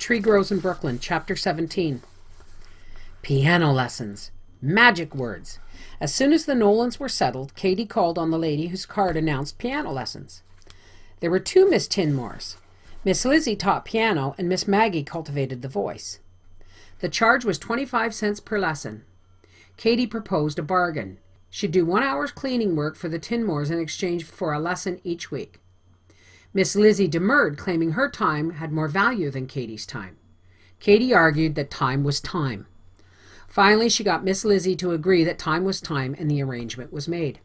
Tree Grows in Brooklyn, Chapter 17. Piano lessons. Magic words. As soon as the Nolans were settled, Katie called on the lady whose card announced piano lessons. There were two Miss Tinmores. Miss Lizzie taught piano, and Miss Maggie cultivated the voice. The charge was 25 cents per lesson. Katie proposed a bargain. She'd do 1 hour's cleaning work for the Tinmores in exchange for a lesson each week. Miss Lizzie demurred, claiming her time had more value than Katie's time. Katie argued that time was time. Finally, she got Miss Lizzie to agree that time was time, and the arrangement was made.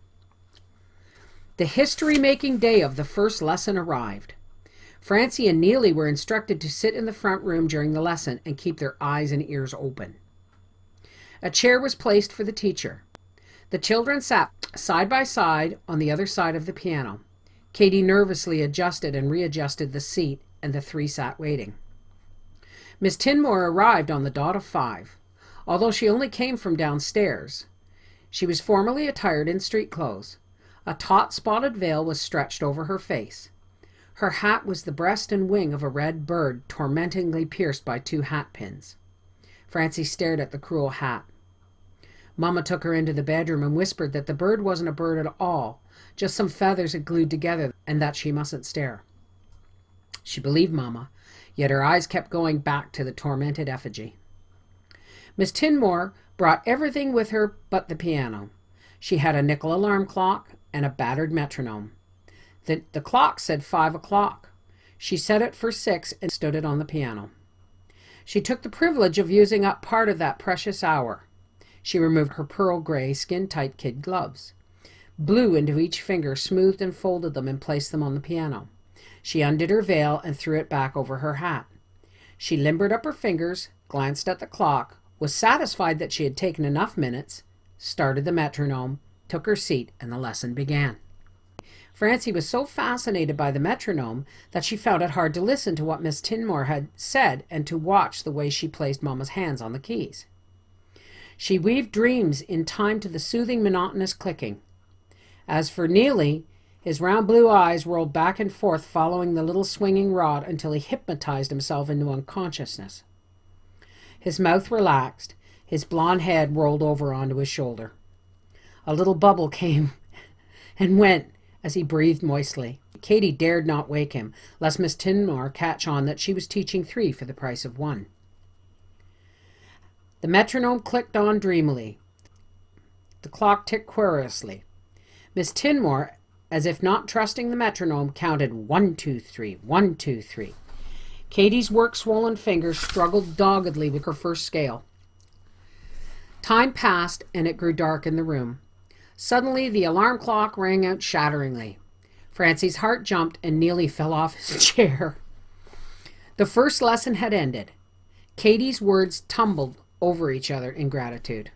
The history-making day of the first lesson arrived. Francie and Neely were instructed to sit in the front room during the lesson and keep their eyes and ears open. A chair was placed for the teacher. The children sat side by side on the other side of the piano. Katie nervously adjusted and readjusted the seat, and the three sat waiting. Miss Tinmore arrived on the dot of 5, although she only came from downstairs. She was formally attired in street clothes. A taut spotted veil was stretched over her face. Her hat was the breast and wing of a red bird tormentingly pierced by 2 hat pins. Francie stared at the cruel hat. Mama took her into the bedroom and whispered that the bird wasn't a bird at all, just some feathers glued together, and that she mustn't stare. She believed Mama, yet her eyes kept going back to the tormented effigy. Miss Tinmore brought everything with her but the piano. She had a nickel alarm clock and a battered metronome. The clock said 5 o'clock. She set it for 6 and stood it on the piano. She took the privilege of using up part of that precious hour. She removed her pearl gray, skin-tight kid gloves, blew into each finger, smoothed and folded them, and placed them on the piano. She undid her veil and threw it back over her hat. She limbered up her fingers, glanced at the clock, was satisfied that she had taken enough minutes, started the metronome, took her seat, and the lesson began. Francie was so fascinated by the metronome that she found it hard to listen to what Miss Tinmore had said and to watch the way she placed Mama's hands on the keys. She weaved dreams in time to the soothing, monotonous clicking. As for Neely, his round blue eyes rolled back and forth following the little swinging rod until he hypnotized himself into unconsciousness. His mouth relaxed, his blond head rolled over onto his shoulder. A little bubble came and went as he breathed moistly. Katie dared not wake him, lest Miss Tinmore catch on that she was teaching 3 for the price of 1. The metronome clicked on dreamily. The clock ticked querulously. Miss Tinmore, as if not trusting the metronome, counted 1, 2, 3, 1, 2, 3. Katie's work-swollen fingers struggled doggedly with her first scale. Time passed, and it grew dark in the room. Suddenly, the alarm clock rang out shatteringly. Francie's heart jumped, and Neely fell off his chair. The first lesson had ended. Katie's words tumbled over each other in gratitude.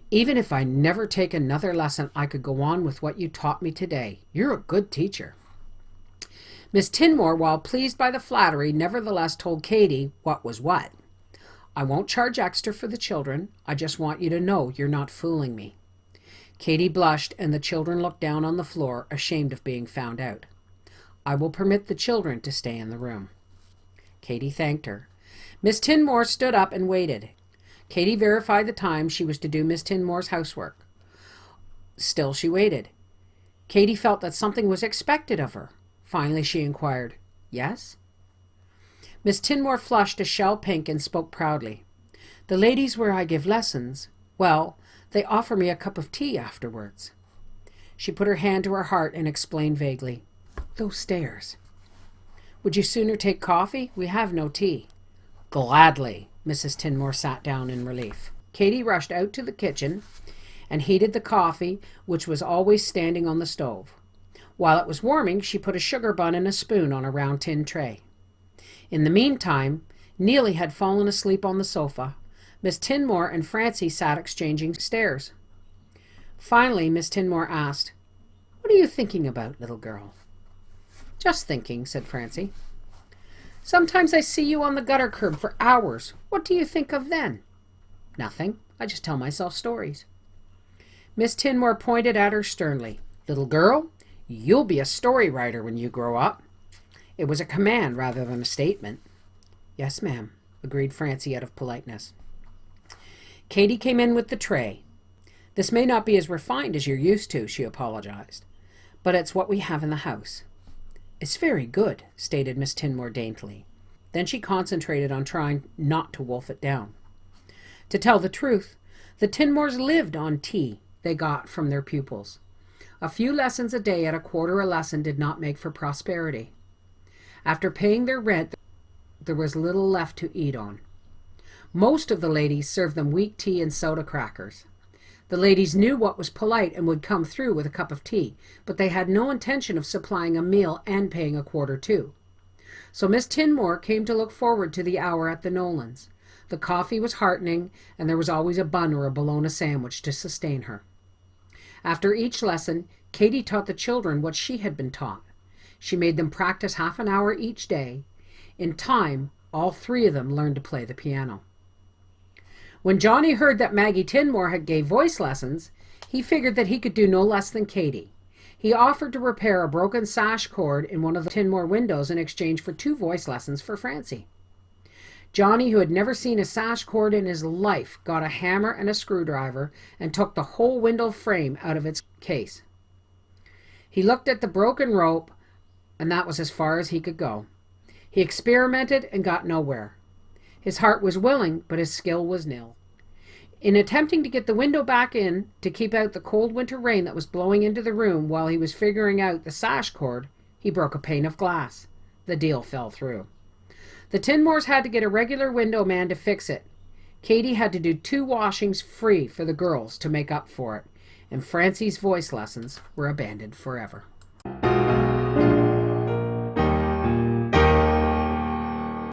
Even if I never take another lesson, I could go on with what you taught me today. You're a good teacher. Miss Tinmore, while pleased by the flattery, nevertheless told Katie what was what. I won't charge extra for the children. I just want you to know you're not fooling me. Katie blushed, and the children looked down on the floor, ashamed of being found out. I will permit the children to stay in the room. Katie thanked her. Miss Tinmore stood up and waited. Katie verified the time she was to do Miss Tinmore's housework. Still she waited. Katie felt that something was expected of her. Finally she inquired, "Yes?" Miss Tinmore flushed a shell pink and spoke proudly. "The ladies where I give lessons, well, they offer me a cup of tea afterwards." She put her hand to her heart and explained vaguely, "Those stairs." "Would you sooner take coffee? We have no tea." "Gladly." Mrs. Tinmore sat down in relief. Katie rushed out to the kitchen and heated the coffee, which was always standing on the stove. While it was warming, she put a sugar bun and a spoon on a round tin tray. In the meantime, Neely had fallen asleep on the sofa. Miss Tinmore and Francie sat exchanging stares. Finally, Miss Tinmore asked, "What are you thinking about, little girl?" "Just thinking," said Francie. "Sometimes I see you on the gutter curb for hours. What do you think of then?" "Nothing. I just tell myself stories." Miss Tinmore pointed at her sternly. "Little girl, you'll be a story writer when you grow up." It was a command rather than a statement. "Yes, ma'am," agreed Francie out of politeness. Katy came in with the tray. "This may not be as refined as you're used to," she apologized, "but it's what we have in the house." "It's very good," stated Miss Tinmore daintily. Then she concentrated on trying not to wolf it down. To tell the truth, the Tinmores lived on tea they got from their pupils. A few lessons a day at a quarter a lesson did not make for prosperity. After paying their rent, there was little left to eat on. Most of the ladies served them weak tea and soda crackers. The ladies knew what was polite and would come through with a cup of tea, but they had no intention of supplying a meal and paying a quarter too. So Miss Tinmore came to look forward to the hour at the Nolans. The coffee was heartening, and there was always a bun or a bologna sandwich to sustain her. After each lesson, Katy taught the children what she had been taught. She made them practice half an hour each day. In time, all three of them learned to play the piano. When Johnny heard that Maggie Tinmore had gave voice lessons, he figured that he could do no less than Katy. He offered to repair a broken sash cord in one of the Tinmore windows in exchange for 2 voice lessons for Francie. Johnny, who had never seen a sash cord in his life, got a hammer and a screwdriver and took the whole window frame out of its case. He looked at the broken rope, and that was as far as he could go. He experimented and got nowhere. His heart was willing, but his skill was nil. In attempting to get the window back in to keep out the cold winter rain that was blowing into the room while he was figuring out the sash cord, he broke a pane of glass. The deal fell through. The Tinmores had to get a regular window man to fix it. Katy had to do 2 washings free for the girls to make up for it, and Francie's voice lessons were abandoned forever.